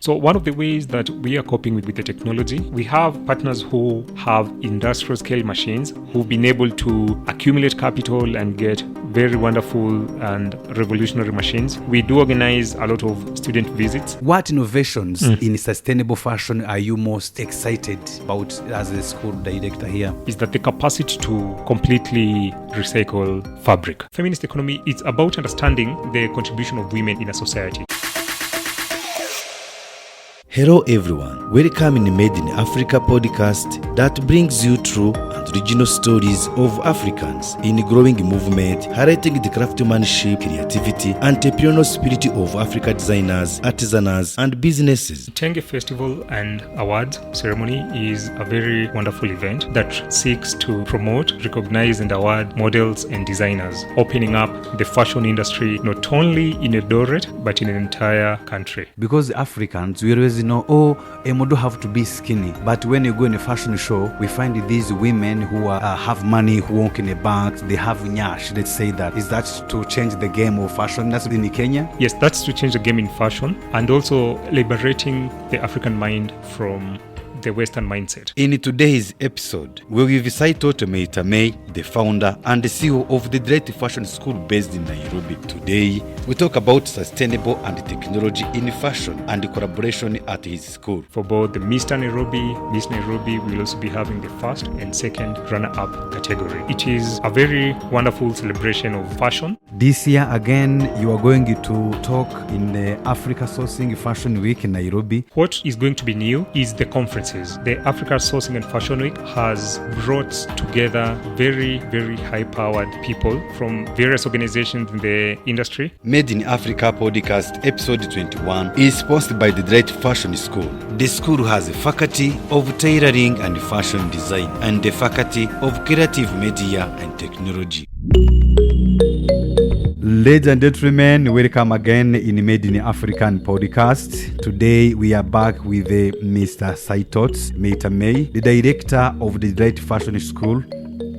So one of the ways that we are coping with the technology, we have partners who have industrial scale machines who've been able to accumulate capital and get very wonderful and revolutionary machines. We do organize a lot of student visits. What innovations in sustainable fashion are you most excited about as a school director here? Is that the capacity to completely recycle fabric. Feminist economy is about understanding the contribution of women in a society. Hello everyone, welcome in Made in Africa podcast that brings you true and original stories of Africans in a growing movement, highlighting the craftsmanship, creativity, and entrepreneurial spirit of Africa designers, artisans, and businesses. Kitenge Festival and Awards ceremony is a very wonderful event that seeks to promote, recognize, and award models and designers, opening up the fashion industry not only in Eldoret but in an entire country. Because Africans, we always know, a model have to be skinny. But when you go in a fashion show, we find these women who have money, who work in a bank, they have nyash, let's say that. Is that to change the game of fashion? That's in Kenya? Yes, that's to change the game in fashion and also liberating the African mind from the Western mindset. In today's episode, we will be Saitoti Meitamei, the founder and the CEO of the Liberating Fashion School based in Nairobi. Today, we talk about sustainable and technology in fashion and collaboration at his school. For both the Mr. Nairobi, Miss Nairobi, we will also be having the first and second runner-up category. It is a very wonderful celebration of fashion. This year, again, you are going to talk in the Africa Sourcing Fashion Week in Nairobi. What is going to be new is the conferences. The Africa Sourcing and Fashion Week has brought together very, very high-powered people from various organizations in the industry. Made in Africa podcast episode 21 is sponsored by the Liberating Fashion School. The school has a faculty of tailoring and fashion design and the faculty of creative media and technology. Ladies and gentlemen, welcome again in Made in African podcast. Today we are back with Mr. Saitoti Meitamei, the director of the Liberating Fashion School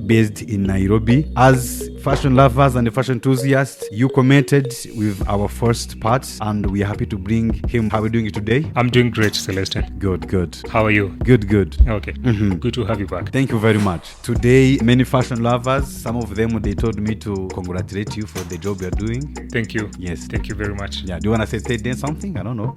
based in Nairobi. As fashion lovers and fashion enthusiasts, you commented with our first part and we are happy to bring him. How are you doing today? I'm doing great, Celestine. Good. How are you? Good. Okay. Good to have you back. Thank you very much. Today, many fashion lovers, some of them, they told me to congratulate you for the job you're doing. Thank you. Yes. Thank you very much. Yeah. Do you want to say them something? I don't know.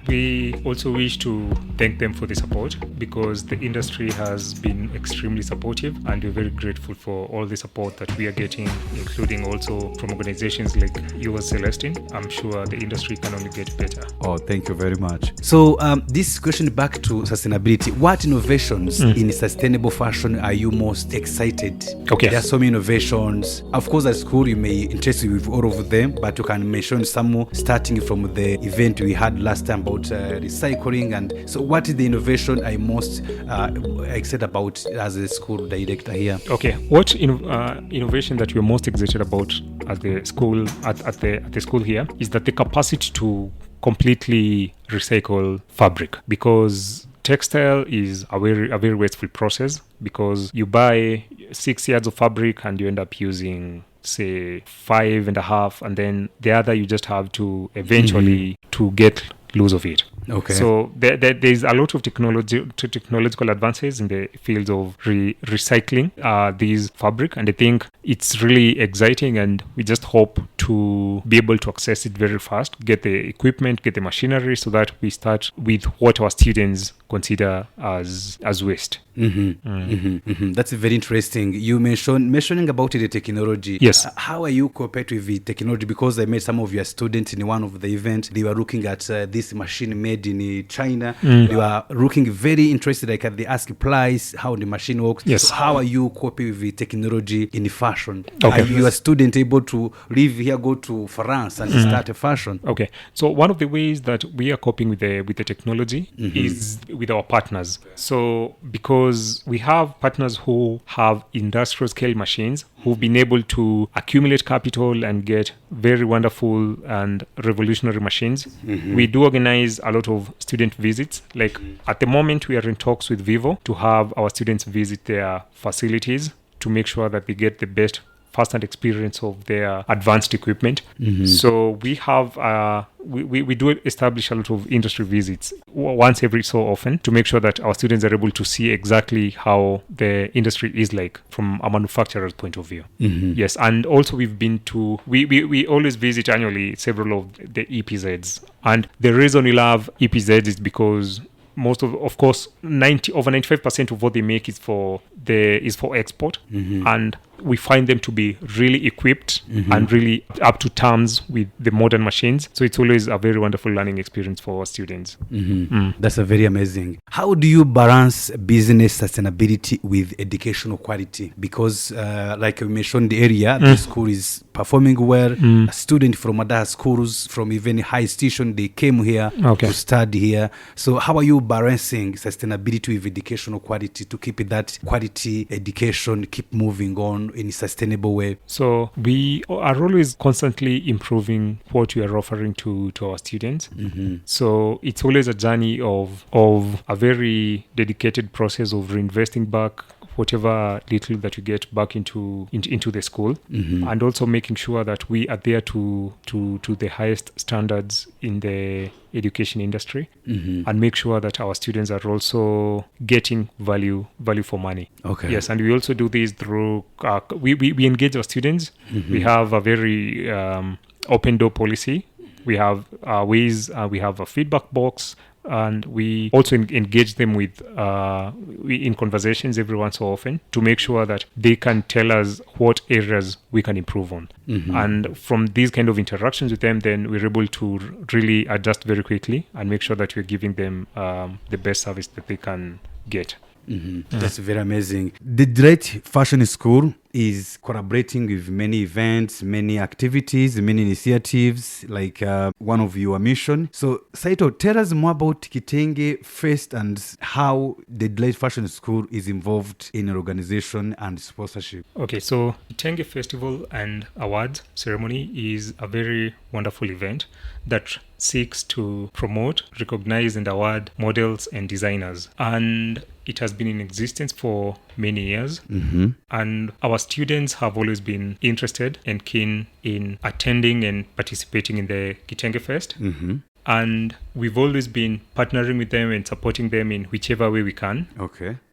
We also wish to thank them for the support because the industry has been extremely supportive and we're very grateful for all the support that we are getting, including also from organizations like yours, Celestine. I'm sure the industry can only get better. Oh, thank you very much. So this question back to sustainability. What innovations in sustainable fashion are you most excited? Okay. There are so many innovations. Of course, at school, you may interest you with all of them, but you can mention some more starting from the event we had last time about recycling. And so what is the innovation I'm most excited about as a school director here? Okay. What innovation that we're most excited about at the school at the school here is that the capacity to completely recycle fabric, because textile is a very wasteful process, because you buy 6 yards of fabric and you end up using say 5.5, and then the other you just have to eventually to get loose of it. Okay. So there's a lot of technological advances in the fields of recycling these fabric, and I think it's really exciting, and we just hope to be able to access it very fast, get the equipment, get the machinery, so that we start with what our students consider as waste. That's very interesting. You mentioning about the technology. Yes. How are you compared with the technology? Because I met some of your students in one of the events. They were looking at this machine made in China. They were looking very interested. Like they ask price, how the machine works. Yes. So how are you coping with the technology in fashion? Okay. Are you a student able to live here, go to France and start a fashion? Okay. So one of the ways that we are coping with the technology is with our partners. So because we have partners who have industrial scale machines who've been able to accumulate capital and get very wonderful and revolutionary machines. We do organize a lot of student visits. Like at the moment, we are in talks with Vivo to have our students visit their facilities to make sure that they get the best first-hand experience of their advanced equipment. So we have we do establish a lot of industry visits once every so often to make sure that our students are able to see exactly how the industry is like from a manufacturer's point of view. Yes, and also we've been to we always visit annually several of the EPZs, and the reason we love EPZs is because most of course, over 95% of what they make is for export, and we find them to be really equipped and really up to terms with the modern machines. So it's always a very wonderful learning experience for our students. That's a very amazing. How do you balance business sustainability with educational quality? Because like you mentioned earlier, the school is performing well. A student from other schools, from even high institution, they came here to study here. So how are you balancing sustainability with educational quality to keep that quality education keep moving on in a sustainable way? So we are always constantly improving what we are offering to our students. So it's always a journey of a very dedicated process of reinvesting back whatever little that you get back into the school, and also making sure that we adhere to the highest standards in the education industry, and make sure that our students are also getting value for money. Yes, and we also do this through we engage our students. We have a very open door policy. We have ways. We have a feedback box. And we also engage them with in conversations every once so often to make sure that they can tell us what areas we can improve on. And from these kind of interactions with them, then we're able to really adjust very quickly and make sure that we're giving them the best service that they can get. That's very amazing. The Great Fashion School is collaborating with many events, many activities, many initiatives, like one of your mission. So, Saito, tell us more about Kitenge first and how the Great Fashion School is involved in organization and sponsorship. Okay, so Kitenge Festival and Awards ceremony is a very wonderful event that seeks to promote, recognize, and award models and designers. And it has been in existence for many years. And our students have always been interested and keen in attending and participating in the Kitenge Fest. And we've always been partnering with them and supporting them in whichever way we can.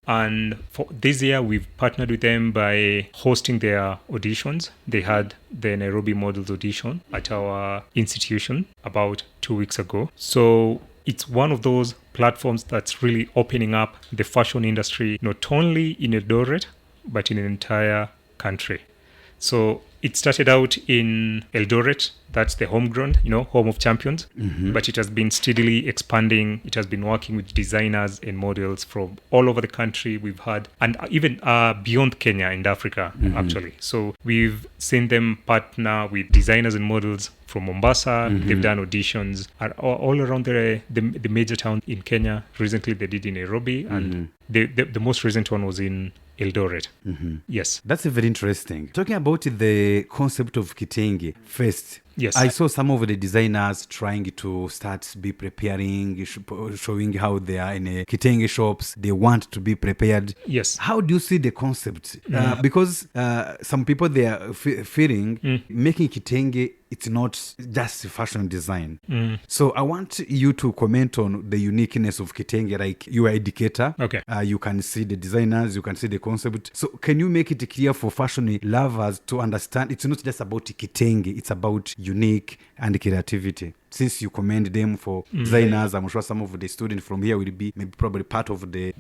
And for this year, we've partnered with them by hosting their auditions. They had the Nairobi Models audition at our institution about 2 weeks ago. So it's one of those platforms that's really opening up the fashion industry, not only in Eldoret, but in the entire country. So it started out in Eldoret. That's the home ground, home of champions. But it has been steadily expanding. It has been working with designers and models from all over the country. We've had, and even beyond Kenya and Africa, actually. So we've seen them partner with designers and models from Mombasa. They've done auditions all around the major town in Kenya. Recently, they did in Nairobi, and the most recent one was in Eldoret. Yes. That's very interesting. Talking about the concept of Kitenge first. Yes. I saw some of the designers trying to be preparing, showing how they are in Kitenge shops. They want to be prepared. Yes. How do you see the concept? Because some people, they are fearing making Kitenge, it's not just fashion design. So I want you to comment on the uniqueness of Kitenge. Like, you are an educator. You can see the designers, you can see the concept. So can you make it clear for fashion lovers to understand it's not just about Kitenge, it's about unique and creativity? Since you commend them for designers, I'm sure some of the students from here will be maybe probably part of the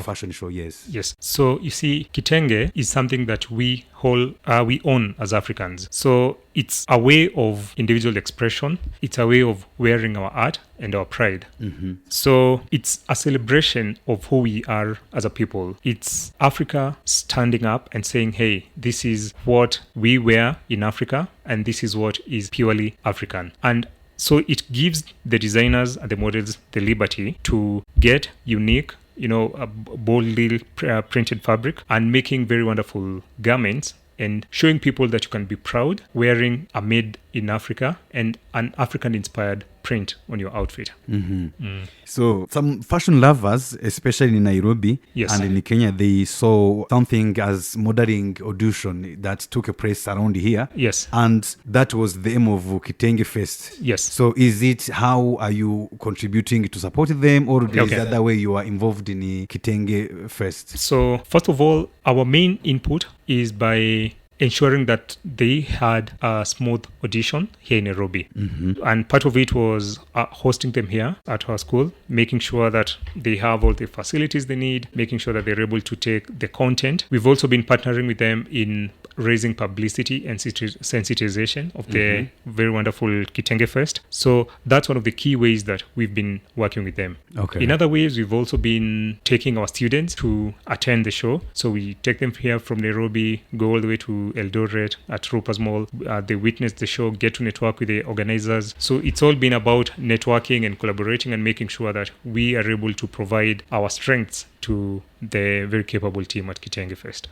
fashion show. Yes. So you see, Kitenge is something that we own as Africans. So it's a way of individual expression. It's a way of wearing our art and our pride. So it's a celebration of who we are as a people. It's Africa standing up and saying, hey, this is what we wear in Africa, and this is what is purely African. And so it gives the designers and the models the liberty to get unique, a boldly printed fabric and making very wonderful garments and showing people that you can be proud wearing a made in Africa and an African-inspired print on your outfit. So some fashion lovers, especially in Nairobi Yes. and in Kenya, they saw something as modeling audition that took place around here. Yes. And that was the aim of Kitenge Fest. Yes. So is it, how are you contributing to support them, or there is Okay. other way you are involved in the Kitenge Fest? So first of all, our main input is by ensuring that they had a smooth audition here in Nairobi. And part of it was hosting them here at our school, making sure that they have all the facilities they need, making sure that they're able to take the content. We've also been partnering with them in raising publicity and sensitization of the very wonderful Kitenge Fest. So that's one of the key ways that we've been working with them. Okay. In other ways, we've also been taking our students to attend the show. So we take them here from Nairobi, go all the way to Eldoret at Rupas Mall. They witness the show, get to network with the organizers. So it's all been about networking and collaborating and making sure that we are able to provide our strengths to the very capable team at Kitenge Fest.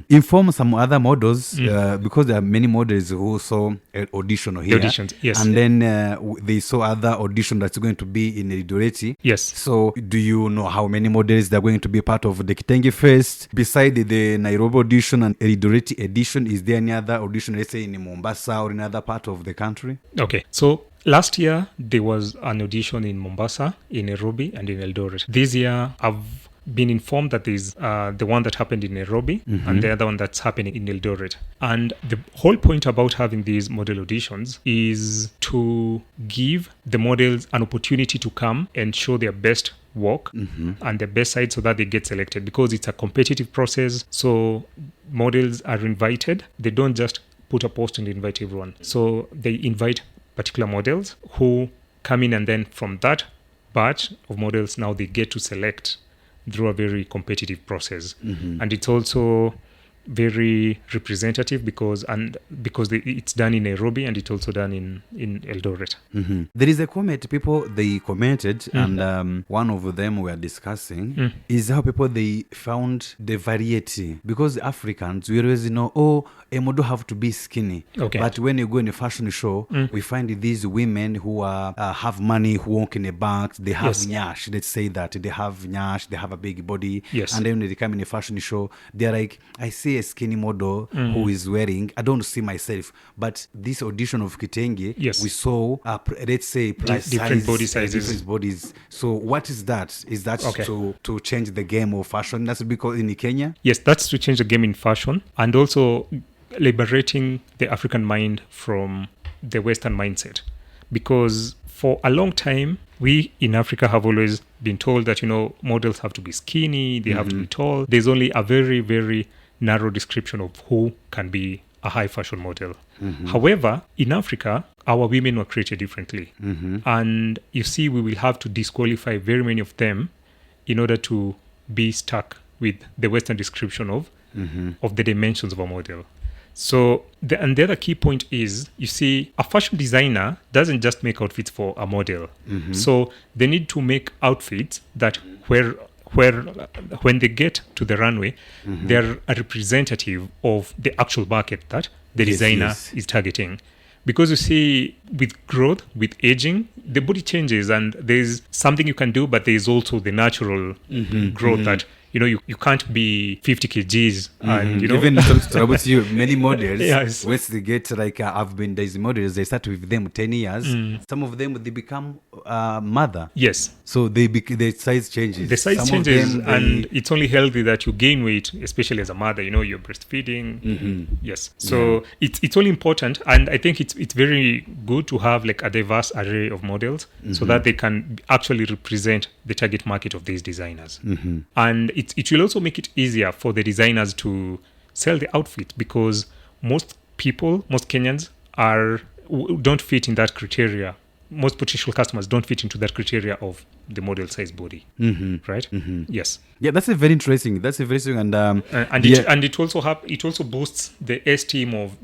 Inform some other models, because there are many models who saw an audition here. The auditions, yes. And then they saw other audition that's going to be in Eldoret. Yes. So do you know how many models that are going to be part of the Kitenge Fest? Beside the Nairobi audition and Eldoret edition, is there any other audition, let's say in Mombasa or in other part of the country? Okay. So last year, there was an audition in Mombasa, in Nairobi, and in Eldoret. This year, I've been informed that there's the one that happened in Nairobi and the other one that's happening in Eldoret. And the whole point about having these model auditions is to give the models an opportunity to come and show their best work and their best side so that they get selected, because it's a competitive process. So models are invited. They don't just put a post and invite everyone. So they invite particular models who come in, and then from that batch of models, now they get to select through a very competitive process. And it's also very representative because it's done in Nairobi and it's also done in Eldoret. There is a comment, people, they commented, and one of them we are discussing is how people, they found the variety, because Africans, we always know, a model have to be skinny. Okay. But when you go in a fashion show, we find these women who are have money, who walk in a bank, they have Yes. nyash, let's say that, they have nyash, they have a big body. Yes. And then when they come in a fashion show, they're like, I see a skinny model who is wearing, I don't see myself. But this audition of Kitenge, Yes. we saw, let's say, plus different size, body sizes. different bodies. So what is that? Is that Okay. to change the game of fashion? That's because in Kenya? Yes, that's to change the game in fashion and also liberating the African mind from the Western mindset. Because for a long time, we in Africa have always been told that, models have to be skinny, they have to be tall. There's only a very, very narrow description of who can be a high fashion model. However, in Africa, our women were created differently. And you see, we will have to disqualify very many of them in order to be stuck with the Western description of the dimensions of a model. So, the other key point is, you see, a fashion designer doesn't just make outfits for a model. So they need to make outfits that where when they get to the runway, they're a representative of the actual market that the designer is targeting. Because you see, with growth, with aging, the body changes and there's something you can do, but there's also the natural growth that, you can't be 50 kgs and, Even about you, many models, Yes. once they get I've been days models, they start with them 10 years. Some of them, they become mother. Yes. So the size changes. The size Some of changes, them, and it's only healthy that you gain weight, especially as a mother. You're breastfeeding. Yes, so it's only important, and I think it's very good to have like a diverse array of models so that they can actually represent the target market of these designers, and it will also make it easier for the designers to sell the outfit, because most Kenyans don't fit in that criteria. Most potential customers don't fit into that criteria of the model size body, right? Yes. Yeah, that's a very interesting. And it also boosts the esteem of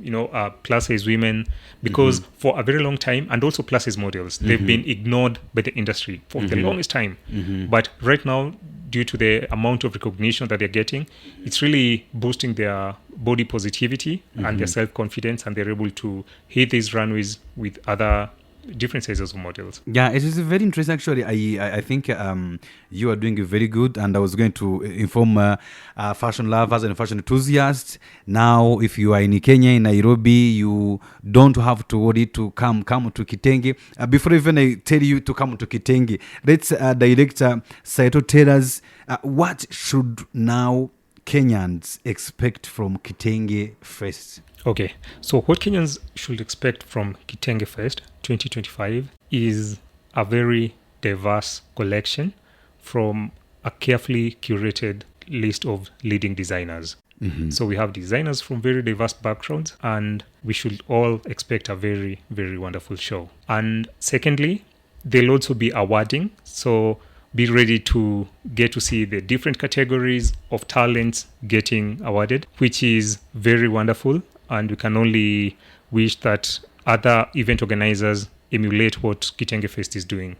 plus size women, because for a very long time, and also plus size models, they've been ignored by the industry for the longest time. But right now, due to the amount of recognition that they're getting, it's really boosting their body positivity and their self-confidence, and they're able to hit these runways with other different sizes of models. Yeah, it is very interesting. Actually, I think you are doing very good, and I was going to inform fashion lovers and fashion enthusiasts. Now, if you are in Kenya, in Nairobi, you don't have to worry to come to Kitenge. Before even I tell you to come to Kitenge, let's Director Saito tell us what should now Kenyans expect from Kitenge Fest. Okay, so what Kenyans should expect from Kitenge Fest 2025 is a very diverse collection from a carefully curated list of leading designers. So we have designers from very diverse backgrounds, and we should all expect a very, very wonderful show. And secondly, there'll also be awarding. So be ready to get to see the different categories of talents getting awarded, which is very wonderful. And we can only wish that other event organizers emulate what Kitenge Fest is doing.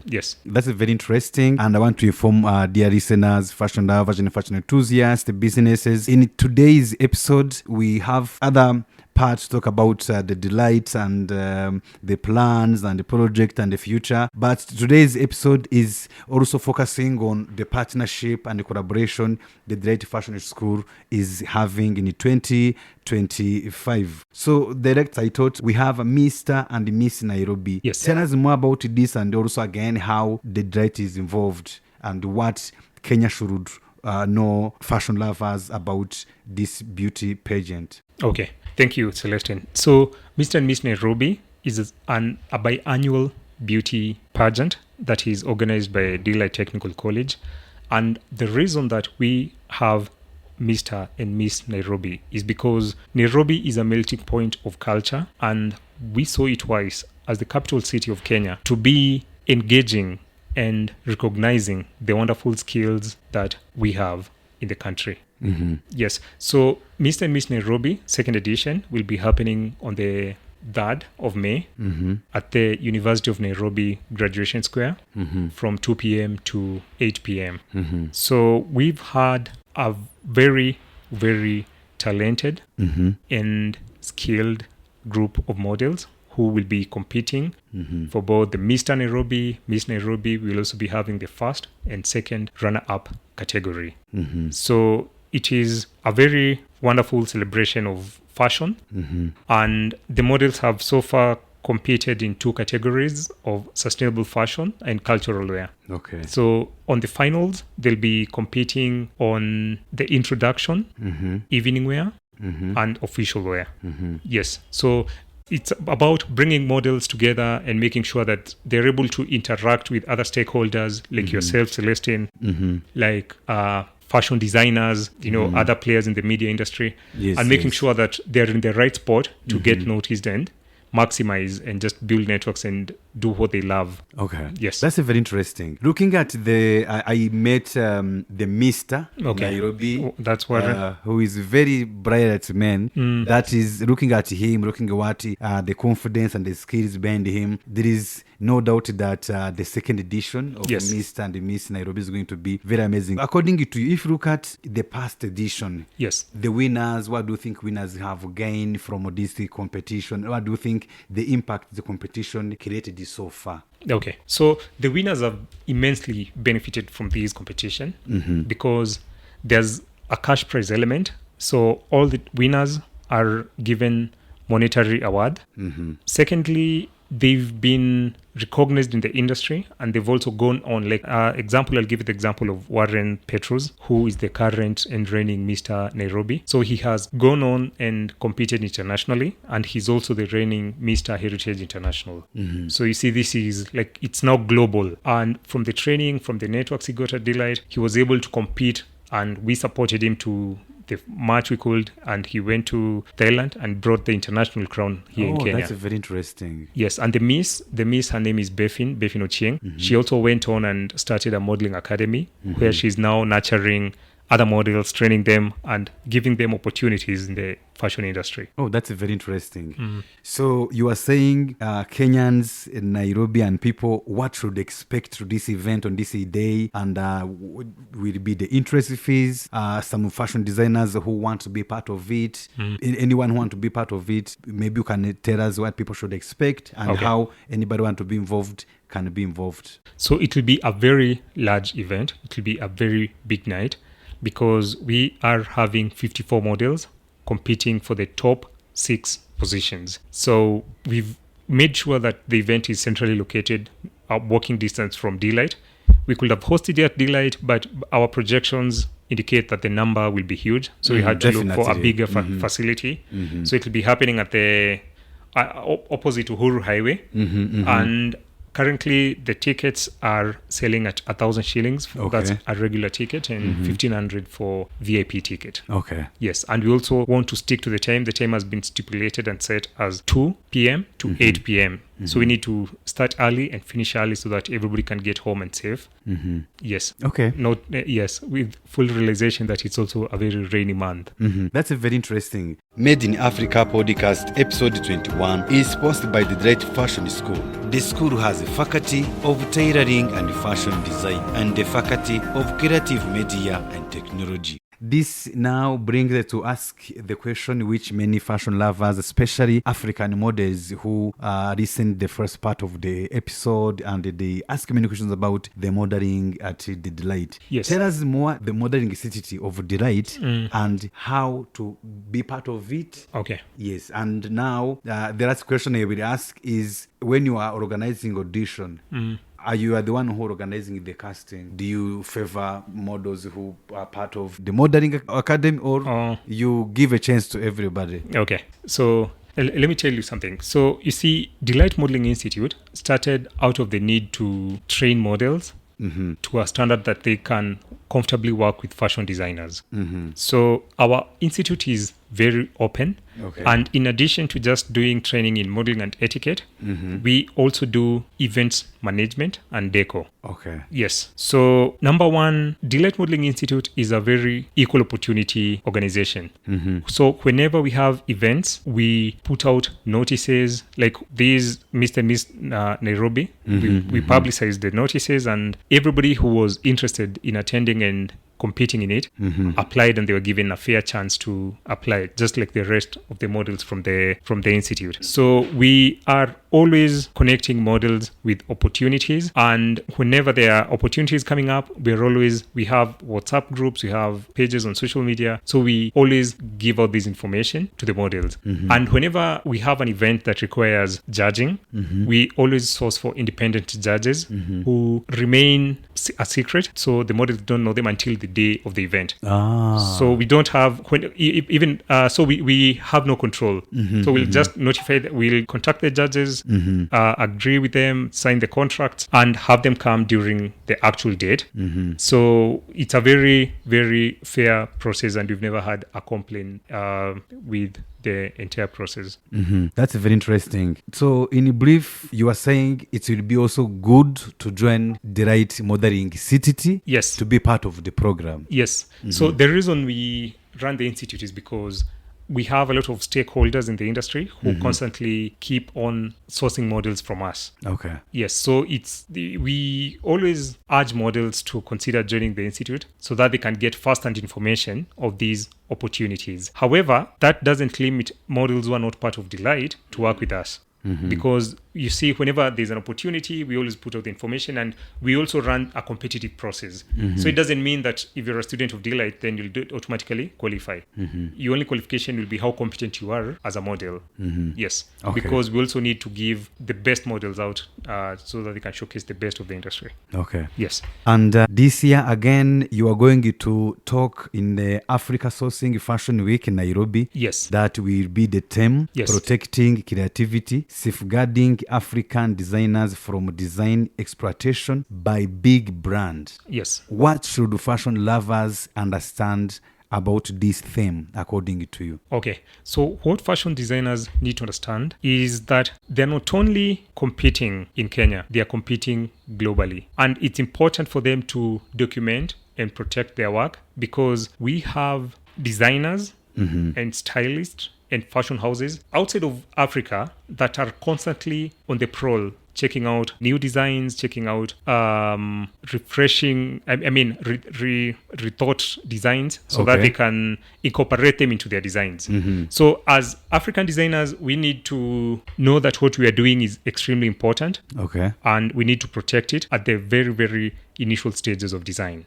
Yes. That's very interesting. And I want to inform dear listeners, fashion lovers and fashion enthusiasts, businesses. In today's episode, we have other parts to talk about the delights and the plans and the project and the future. But today's episode is also focusing on the partnership and the collaboration the Liberating Fashion School is having in 2025. So, Director, I thought we have a Mr. and Miss Nairobi. Yes. Tell us more about this, and also again how the Liberating is involved and what Kenya should know, fashion lovers, about this beauty pageant. Okay. Thank you, Celestine. So, Mr. and Miss Nairobi is a biannual beauty pageant that is organized by Delight Technical College. And the reason that we have Mr. and Miss Nairobi is because Nairobi is a melting point of culture, and we saw it wise as the capital city of Kenya to be engaging and recognizing the wonderful skills that we have in the country. Yes. So Mr. and Miss Nairobi, second edition, will be happening on the 3rd of May at the University of Nairobi Graduation Square from 2 p.m. to 8 p.m. So we've had a very, very talented and skilled group of models who will be competing for both the Mr. Nairobi, Miss Nairobi. We'll also be having the first and second runner-up category. So it is a very wonderful celebration of fashion. And the models have so far competed in 2 categories of sustainable fashion and cultural wear. Okay. So on the finals, they'll be competing on the introduction, evening wear, and official wear. Yes. So it's about bringing models together and making sure that they're able to interact with other stakeholders like yourself, Celestine, like fashion designers, other players in the media industry, and making sure that they're in the right spot to get noticed and maximize and just build networks and do what they love. Okay. Yes. That's very interesting. Looking at I met the Mr. Nairobi. Oh, that's what who is very bright man. That is, looking at him, looking at what the confidence and the skills behind him, there is no doubt that the second edition of Mr. and Miss Nairobi is going to be very amazing. According to you, if you look at the past edition, the winners, what do you think winners have gained from this competition? What do you think the impact the competition created so far? Okay, so the winners have immensely benefited from this competition because there's a cash prize element. So all the winners are given monetary award. Secondly, they've been recognized in the industry, and they've also gone on, like I'll give you the example of Warren Petrus, who is the current and reigning Mr. Nairobi. So he has gone on and competed internationally, and he's also the reigning Mr. Heritage International. So you see, this is like, it's now global, and from the training, from the networks he got at Delight, he was able to compete, and we supported him to the match we could, and he went to Thailand and brought the international crown here in Kenya. That's very interesting. Yes, and the miss, her name is Befin Ochieng. She also went on and started a modeling academy where she's now nurturing other models, training them and giving them opportunities in the fashion industry. Oh, that's very interesting. So you are saying Kenyans in Nairobi and people, what should expect to this event on this day? And will be the interest fees, some fashion designers who want to be part of it, anyone who want to be part of it, maybe you can tell us what people should expect and how anybody want to be involved can be involved. So it will be a very large event. It will be a very big night because we are having 54 models competing for the top 6 positions. So we've made sure that the event is centrally located, walking distance from D-Light. We could have hosted it at D-Light, but our projections indicate that the number will be huge. So we had to look for a bigger facility. So it will be happening at the opposite to Uhuru Highway. And currently, the tickets are selling at 1,000 shillings. That's a regular ticket, and 1,500 for VIP ticket. Okay. Yes, and we also want to stick to the time. The time has been stipulated and set as 2 p.m. to 8 p.m. So we need to start early and finish early so that everybody can get home and safe. Yes. Okay. Yes, with full realization that it's also a very rainy month. That's a very interesting. Made in Africa podcast episode 21 is sponsored by the Delight Fashion School. The school has a faculty of tailoring and fashion design and a faculty of creative media and technology. This now brings us to ask the question which many fashion lovers, especially African models who listened the first part of the episode and they ask many questions about the modeling at the Delight. Yes. Tell us more the modeling city of Delight and how to be part of it. Okay. Yes. And now the last question I will ask is when you are organizing audition, are you the one who organizing the casting? Do you favor models who are part of the modeling academy or you give a chance to everybody? Okay. So let me tell you something. So you see, Delight Modeling Institute started out of the need to train models to a standard that they can comfortably work with fashion designers. So our institute is very open. And in addition to just doing training in modeling and etiquette, we also do events management and deco. Okay. Yes. So number one, Delight Modeling Institute is a very equal opportunity organization. So whenever we have events, we put out notices like these Mr. and Miss Nairobi. We publicize the notices and everybody who was interested in attending and competing in it applied and they were given a fair chance to apply just like the rest of the models from the institute. So we are always connecting models with opportunities, and whenever there are opportunities coming up, we have WhatsApp groups, we have pages on social media, so we always give out this information to the models. And whenever we have an event that requires judging, we always source for independent judges who remain a secret, so the models don't know them until the day of the event. So we don't have we have no control. So we'll just notify that we'll contact the judges, agree with them, sign the contracts, and have them come during the actual date. So it's a very, very fair process, and we've never had a complaint with the entire process. That's very interesting. So in brief, you are saying it will be also good to join the right modeling city, yes, to be part of the program. Yes. So the reason we run the institute is because we have a lot of stakeholders in the industry who constantly keep on sourcing models from us. Okay. Yes, so we always urge models to consider joining the institute so that they can get first-hand information of these opportunities. However, that doesn't limit models who are not part of Delight to work with us. Because you see, whenever there's an opportunity, we always put out the information, and we also run a competitive process. So it doesn't mean that if you're a student of Delight, then you'll automatically qualify. Your only qualification will be how competent you are as a model. Yes, because we also need to give the best models out so that they can showcase the best of the industry. Okay. Yes. And this year, again, you are going to talk in the Africa Sourcing Fashion Week in Nairobi. Yes. That will be the theme, yes, protecting creativity, safeguarding African designers from design exploitation by big brands. Yes. What should fashion lovers understand about this theme, according to you? Okay, so what fashion designers need to understand is that they're not only competing in Kenya, they are competing globally. And it's important for them to document and protect their work, because we have designers and stylists and fashion houses outside of Africa that are constantly on the prowl, checking out new designs, checking out rethought designs so that they can incorporate them into their designs. So as African designers, we need to know that what we are doing is extremely important. And we need to protect it at the very, very initial stages of design.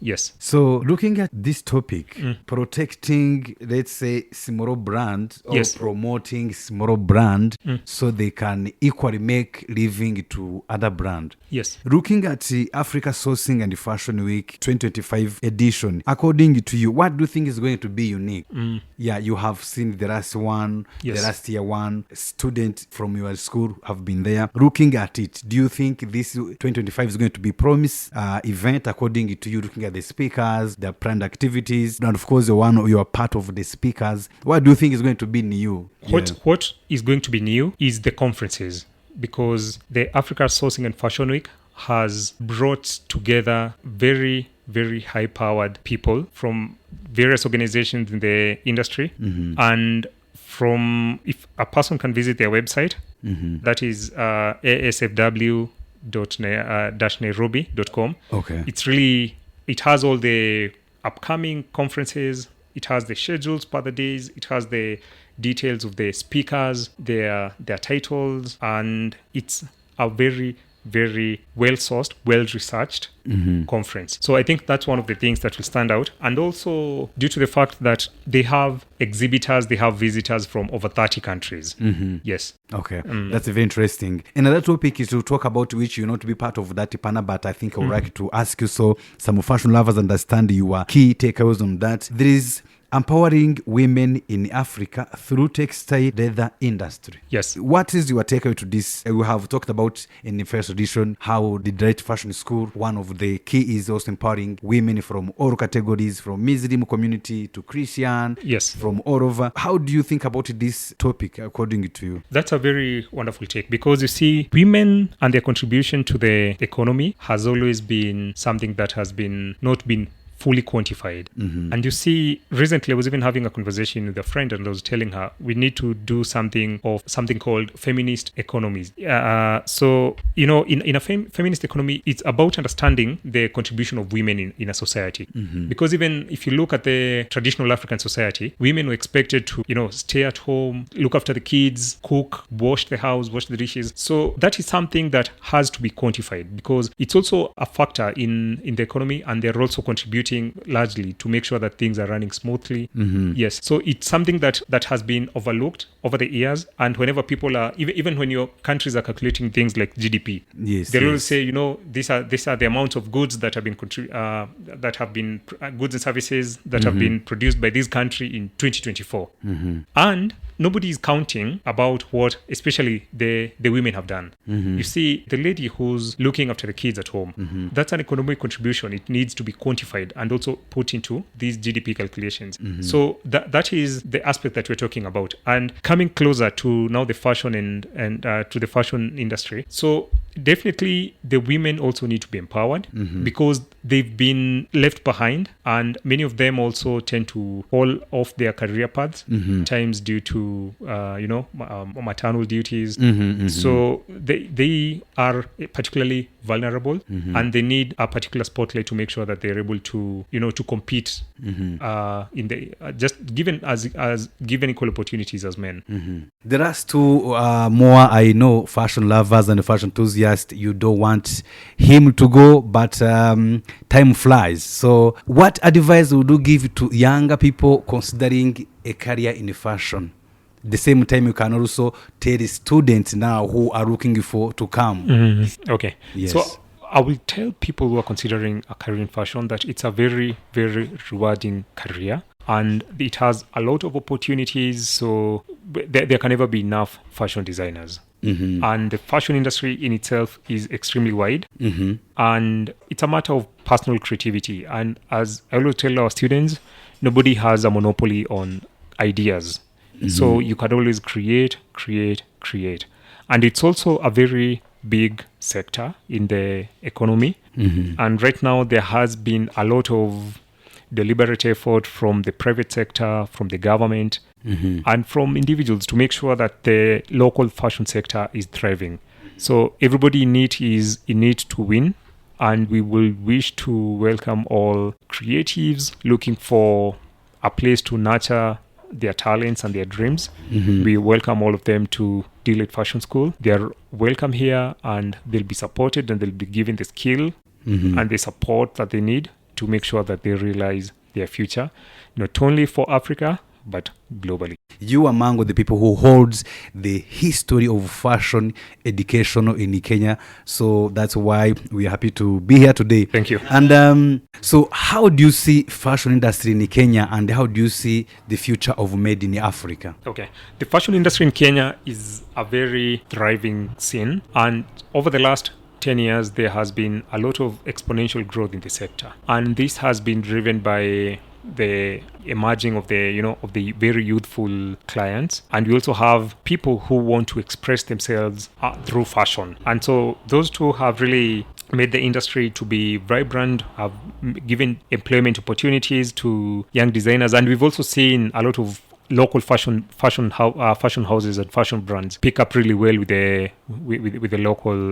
Yes. So looking at this topic, protecting, let's say, small brand or promoting small brand so they can equally make living to other brand. Yes. Looking at the Africa Sourcing and Fashion Week 2025 edition, according to you, what do you think is going to be unique? Yeah, you have seen the last one, the last year one. Students from your school have been there. Looking at it, do you think this 2025 is going to be promise event according to you, looking at the speakers, the planned activities, and of course you are part of the speakers? What do you think is going to be new? What is going to be new is the conferences, because the Africa Sourcing and Fashion Week has brought together very, very high-powered people from various organizations in the industry. And if a person can visit their website, that is asfw.nairobi.com. It has all the upcoming conferences, it has the schedules per the days, it has the details of the speakers, their titles, and it's a very, very well-sourced, well-researched conference. So I think that's one of the things that will stand out. And also due to the fact that they have exhibitors, they have visitors from over 30 countries. Yes. Okay. That's very interesting. Another topic is to talk about which you not to be part of that panel, but I think I would like to ask you, so some fashion lovers understand your key takeaways on that. There is empowering women in Africa through textile leather industry. Yes. What is your takeaway to this? We have talked about in the first edition how the Direct Fashion School, one of the key is also empowering women from all categories, from Muslim community to Christian, from all over. How do you think about this topic according to you? That's a very wonderful take, because you see, women and their contribution to the economy has always been something that has not been fully quantified. And you see, recently I was even having a conversation with a friend, and I was telling her we need to do something called feminist economies. So, in a feminist economy, it's about understanding the contribution of women in a society. Because even if you look at the traditional African society, women were expected to, stay at home, look after the kids, cook, wash the house, wash the dishes. So that is something that has to be quantified, because it's also a factor in the economy, and they're also contributing largely to make sure that things are running smoothly. Yes. So it's something that has been overlooked over the years. And whenever people are, even when your countries are calculating things like GDP, they'll always say, these are the amounts of goods that have been goods and services that have been produced by this country in 2024. And nobody is counting about what especially the women have done. You see, the lady who's looking after the kids at home, that's an economic contribution. It needs to be quantified and also put into these GDP calculations. So that is the aspect that we're talking about. And coming closer to now the fashion and to the fashion industry. So definitely the women also need to be empowered, because they've been left behind, and many of them also tend to fall off their career paths, times due to maternal duties. So they are particularly vulnerable, and they need a particular spotlight to make sure that they're able to compete in the just given equal opportunities as men. There are two more, I know, fashion lovers and fashion enthusiasts. You don't want him to go, but time flies. So what advice would you give to younger people considering a career in fashion? The same time, you can also tell the students now who are looking to come. Okay. Yes. So I will tell people who are considering a career in fashion that it's a very, very rewarding career, and it has a lot of opportunities. So there can never be enough fashion designers. And the fashion industry in itself is extremely wide. And it's a matter of personal creativity. And as I always tell our students, nobody has a monopoly on ideas. So you can always create. And it's also a very big sector in the economy. And right now there has been a lot of deliberate effort from the private sector, from the government, and from individuals to make sure that the local fashion sector is thriving. So everybody in it is in it to win, and we will wish to welcome all creatives looking for a place to nurture their talents and their dreams. We welcome all of them to Deloitte Fashion School. They're welcome here, and they'll be supported, and they'll be given the skill and the support that they need to make sure that they realize their future, not only for Africa, but globally. You are among the people who holds the history of fashion education in Kenya. So that's why we are happy to be here today. Thank you. And so how do you see fashion industry in Kenya, and how do you see the future of Made in Africa? Okay. The fashion industry in Kenya is a very thriving scene. And over the last 10 years, there has been a lot of exponential growth in the sector. And this has been driven by the emerging of the very youthful clients, and we also have people who want to express themselves through fashion. And so those two have really made the industry to be vibrant, have given employment opportunities to young designers, and we've also seen a lot of local fashion houses and fashion brands pick up really well with the local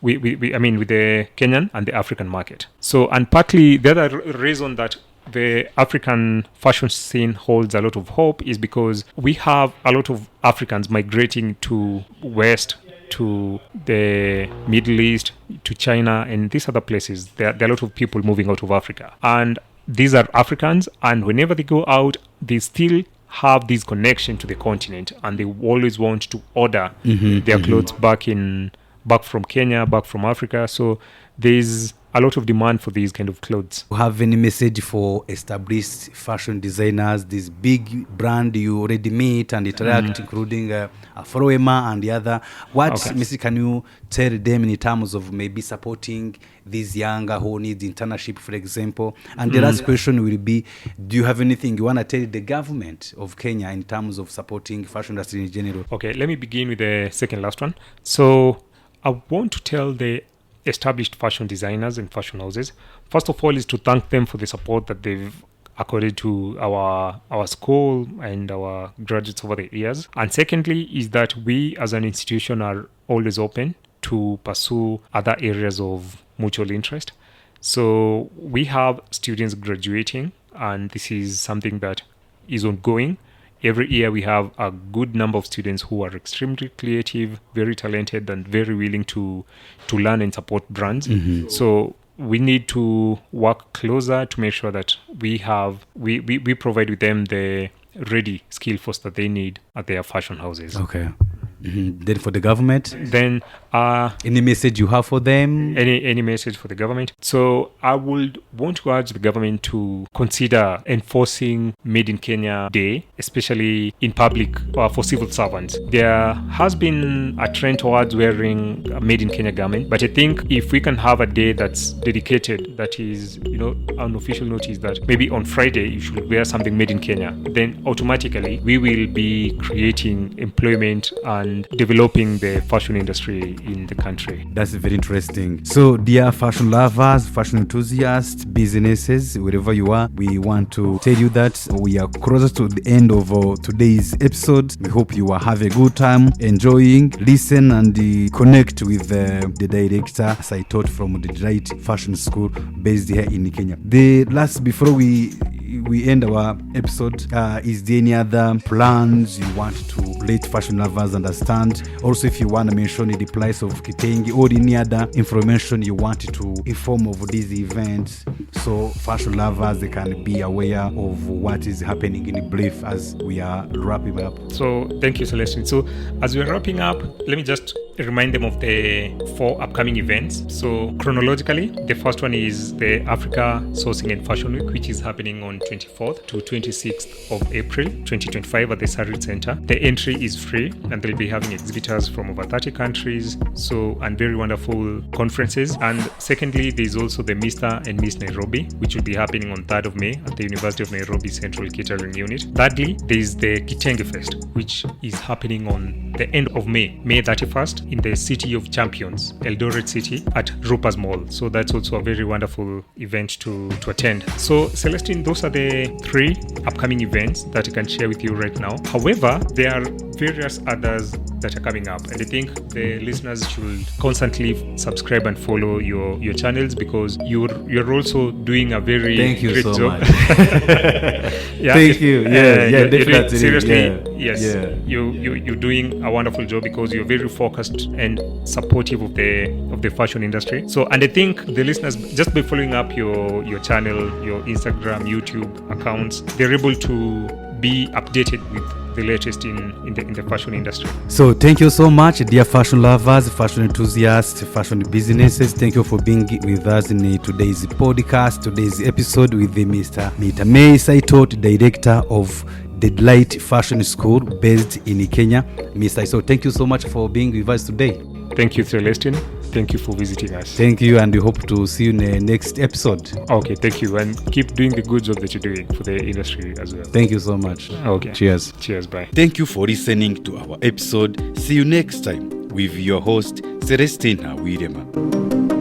with the Kenyan and the African market. So, and partly the other reason that the African fashion scene holds a lot of hope is because we have a lot of Africans migrating to West, to the Middle East, to China, and these other places. There are a lot of people moving out of Africa. And these are Africans, and whenever they go out, they still have this connection to the continent, and they always want to order their clothes back from Kenya, back from Africa. So there's a lot of demand for these kind of clothes. Do you have any message for established fashion designers, this big brand you already meet and interact, including Afroema and the other? What message can you tell them in terms of maybe supporting these younger who need internship, for example? And the last question will be, do you have anything you want to tell the government of Kenya in terms of supporting fashion industry in general? Okay, let me begin with the second last one. So I want to tell the established fashion designers and fashion houses, first of all, is to thank them for the support that they've accorded to our school and our graduates over the years. And secondly, is that we as an institution are always open to pursue other areas of mutual interest. So we have students graduating, and this is something that is ongoing. Every year we have a good number of students who are extremely creative, very talented, and very willing to learn and support brands. So we need to work closer to make sure that we provide with them the ready skill force that they need at their fashion houses. Okay. Then for the government, then any message you have for them? Any message for the government? So I would want to urge the government to consider enforcing Made in Kenya Day, especially in public for civil servants. There has been a trend towards wearing a Made in Kenya garment, but I think if we can have a day that's dedicated, that is, an official notice that maybe on Friday you should wear something made in Kenya, then automatically we will be creating employment and developing the fashion industry in the country. That's very interesting. So, dear fashion lovers, fashion enthusiasts, businesses, wherever you are, we want to tell you that we are closer to the end of today's episode. We hope you will have a good time enjoying, listen, and connect with the director, Saitoti from the Liberating Fashion School based here in Kenya. The last, before we end our episode, is there any other plans you want to let fashion lovers understand? Also, if you want to mention the price of Kitenge or any other information you want to inform of these events, so fashion lovers, they can be aware of what is happening in brief as we are wrapping up. So thank you, Celestine. So as we're wrapping up, let me just remind them of the 4 upcoming events. So chronologically, the first one is the Africa Sourcing and Fashion Week, which is happening on 24th to 26th of April 2025 at the Sarit Center. The entry is free, and they'll be having exhibitors from over 30 countries, and very wonderful conferences. And secondly, there's also the Mr. and Miss Nairobi, which will be happening on 3rd of May at the University of Nairobi Central Catering Unit. Thirdly, there's the Kitenge Fest, which is happening on the end of May 31st in the City of Champions, Eldoret City, at Ruper's Mall. So that's also a very wonderful event to attend. So Celestine, those are the 3 upcoming events that I can share with you right now. However, there are various others that are coming up, and I think the listeners should constantly subscribe and follow your channels, because you're also doing a very great job. Much. Thank you. Definitely. Seriously, yes. You're doing a wonderful job, because you're very focused and supportive of the fashion industry. So, and I think the listeners, just by following up your channel, your Instagram, YouTube accounts, they're able to be updated with the latest in the fashion industry. So thank you so much, dear fashion lovers, fashion enthusiasts, fashion businesses. Thank you for being with us in today's podcast, today's episode with Mr. Meitamei Saitoti, director of the Light Fashion School based in Kenya. Mr. So thank you so much for being with us today. Thank you, Celestine. Thank you for visiting us. Thank you, and we hope to see you in the next episode. Okay, thank you, and keep doing the good job that you're doing for the industry as well. Thank you so much. Okay. Cheers. Cheers, bye. Thank you for listening to our episode. See you next time with your host, Celestina Wirema.